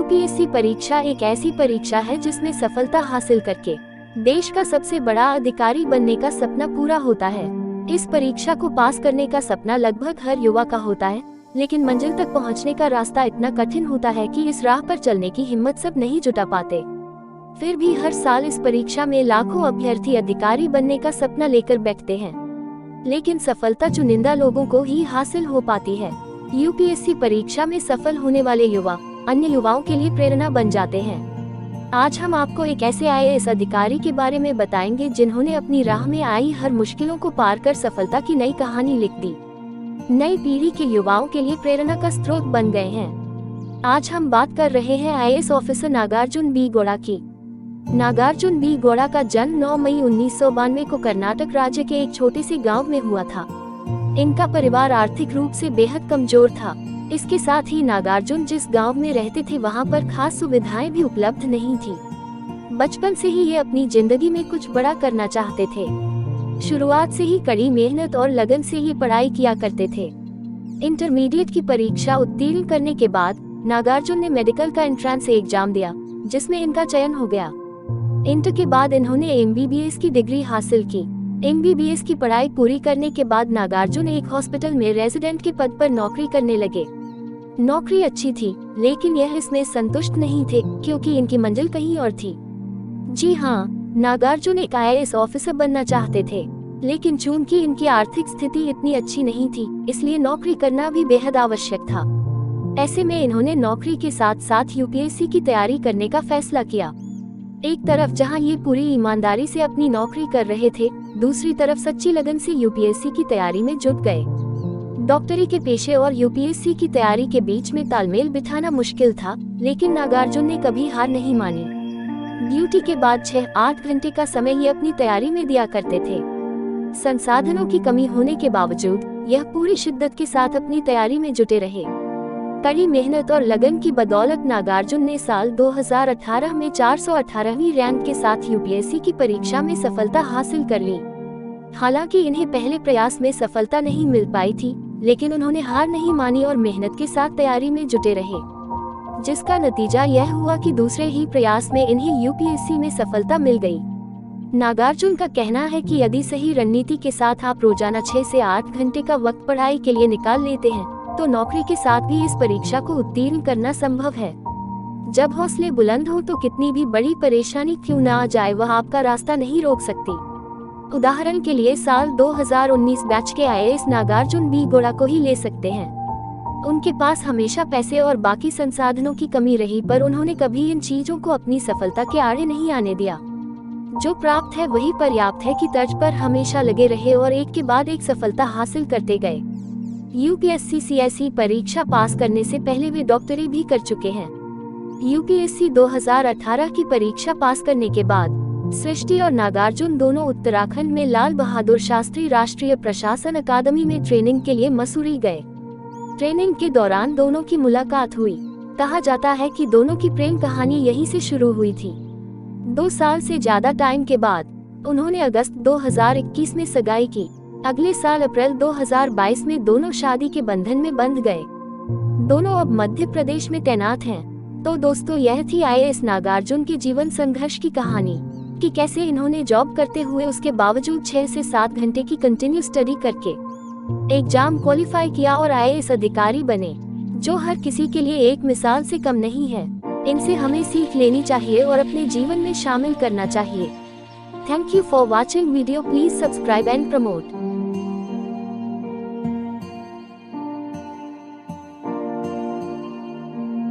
UPSC परीक्षा एक ऐसी परीक्षा है जिसमें सफलता हासिल करके देश का सबसे बड़ा अधिकारी बनने का सपना पूरा होता है। इस परीक्षा को पास करने का सपना लगभग हर युवा का होता है, लेकिन मंजिल तक पहुंचने का रास्ता इतना कठिन होता है कि इस राह पर चलने की हिम्मत सब नहीं जुटा पाते। फिर भी हर साल इस परीक्षा में लाखों अभ्यर्थी अधिकारी बनने का सपना लेकर बैठते हैं, लेकिन सफलता चुनिंदा लोगों को ही हासिल हो पाती है। यूपीएससी परीक्षा में सफल होने वाले युवा अन्य युवाओं के लिए प्रेरणा बन जाते हैं। आज हम आपको एक ऐसे आईएएस अधिकारी के बारे में बताएंगे जिन्होंने अपनी राह में आई हर मुश्किलों को पार कर सफलता की नई कहानी लिख दी। नई पीढ़ी के युवाओं के लिए प्रेरणा का स्रोत बन गए हैं। आज हम बात कर रहे हैं IAS officer Nagarjuna B Gowda की। नागार्जुन बी गौड़ा का जन्म 9 मई 1992 को कर्नाटक राज्य के एक छोटे से गांव में हुआ था। इनका परिवार आर्थिक रूप से बेहद कमजोर था। इसके साथ ही नागार्जुन जिस गांव में रहते थे वहां पर खास सुविधाएं भी उपलब्ध नहीं थी। बचपन से ही ये अपनी जिंदगी में कुछ बड़ा करना चाहते थे। शुरुआत से ही कड़ी मेहनत और लगन से ये पढ़ाई किया करते थे। इंटरमीडिएट की परीक्षा उत्तीर्ण करने के बाद नागार्जुन ने मेडिकल का एंट्रेंस एग्जाम दिया, जिसमें इनका चयन हो गया। इंटर के बाद इन्होंने एमबीबीएस की डिग्री हासिल की। एमबीबीएस की पढ़ाई पूरी करने के बाद नागार्जुन एक हॉस्पिटल में रेजिडेंट के पद पर नौकरी करने लगे। नौकरी अच्छी थी, लेकिन यह इसमें संतुष्ट नहीं थे क्योंकि इनकी मंजिल कहीं और थी। जी हाँ, नागार्जुन एक आईएएस ऑफिसर बनना चाहते थे, लेकिन चूंकि इनकी आर्थिक स्थिति इतनी अच्छी नहीं थी, इसलिए नौकरी करना भी बेहद आवश्यक था। ऐसे में इन्होंने नौकरी के साथ साथ यूपीएससी की तैयारी करने का फैसला किया। एक तरफ जहां ये पूरी ईमानदारी से अपनी नौकरी कर रहे थे, दूसरी तरफ सच्ची लगन से यूपीएससी की तैयारी में जुट गए। डॉक्टरी के पेशे और यूपीएससी की तैयारी के बीच में तालमेल बिठाना मुश्किल था, लेकिन नागार्जुन ने कभी हार नहीं मानी। ड्यूटी के बाद 6-8 घंटे का समय ये अपनी तैयारी में दिया करते थे। संसाधनों की कमी होने के बावजूद यह पूरी शिद्दत के साथ अपनी तैयारी में जुटे रहे। कड़ी मेहनत और लगन की बदौलत नागार्जुन ने साल 2018 में 418वीं रैंक के साथ यूपीएससी की परीक्षा में सफलता हासिल कर ली। हालांकि इन्हें पहले प्रयास में सफलता नहीं मिल पाई थी, लेकिन उन्होंने हार नहीं मानी और मेहनत के साथ तैयारी में जुटे रहे, जिसका नतीजा यह हुआ कि दूसरे ही प्रयास में इन्हें यूपीएससी में सफलता मिल गई। नागार्जुन का कहना है कि यदि सही रणनीति के साथ आप रोजाना 6 से 8 घंटे का वक्त पढ़ाई के लिए निकाल लेते हैं, तो नौकरी के साथ भी इस परीक्षा को उत्तीर्ण करना संभव है। जब हौसले बुलंद हो तो कितनी भी बड़ी परेशानी क्यों न आ जाए, वह आपका रास्ता नहीं रोक सकती। उदाहरण के लिए साल 2019 बैच के आईएएस नागार्जुन बी गौड़ा को ही ले सकते हैं। उनके पास हमेशा पैसे और बाकी संसाधनों की कमी रही, पर उन्होंने कभी इन चीजों को अपनी सफलता के आड़े नहीं आने दिया। जो प्राप्त है वही पर्याप्त है की तर्ज पर हमेशा लगे रहे और एक के बाद एक सफलता हासिल करते गए। यूपीएससी सीएसई परीक्षा पास करने से पहले वे डॉक्टरी भी कर चुके हैं। यूपीएससी 2018 की परीक्षा पास करने के बाद सृष्टि और नागार्जुन दोनों उत्तराखंड में लाल बहादुर शास्त्री राष्ट्रीय प्रशासन अकादमी में ट्रेनिंग के लिए मसूरी गए। ट्रेनिंग के दौरान दोनों की मुलाकात हुई। कहा जाता है कि दोनों की प्रेम कहानी यहीं से शुरू हुई थी। 2 साल से ज्यादा टाइम के बाद उन्होंने अगस्त 2021 में सगाई की। अगले साल अप्रैल 2022 में दोनों शादी के बंधन में बंध गए। दोनों अब मध्य प्रदेश में तैनात हैं। तो दोस्तों, यह थी आईएएस नागार्जुन के जीवन संघर्ष की कहानी कि कैसे इन्होंने जॉब करते हुए उसके बावजूद 6 से 7 घंटे की कंटिन्यू स्टडी करके एग्जाम क्वालिफाई किया और आईएएस अधिकारी बने, जो हर किसी के लिए एक मिसाल से कम नहीं है। इनसे हमें सीख लेनी चाहिए और अपने जीवन में शामिल करना चाहिए। Thank you for watching video. Please subscribe and promote.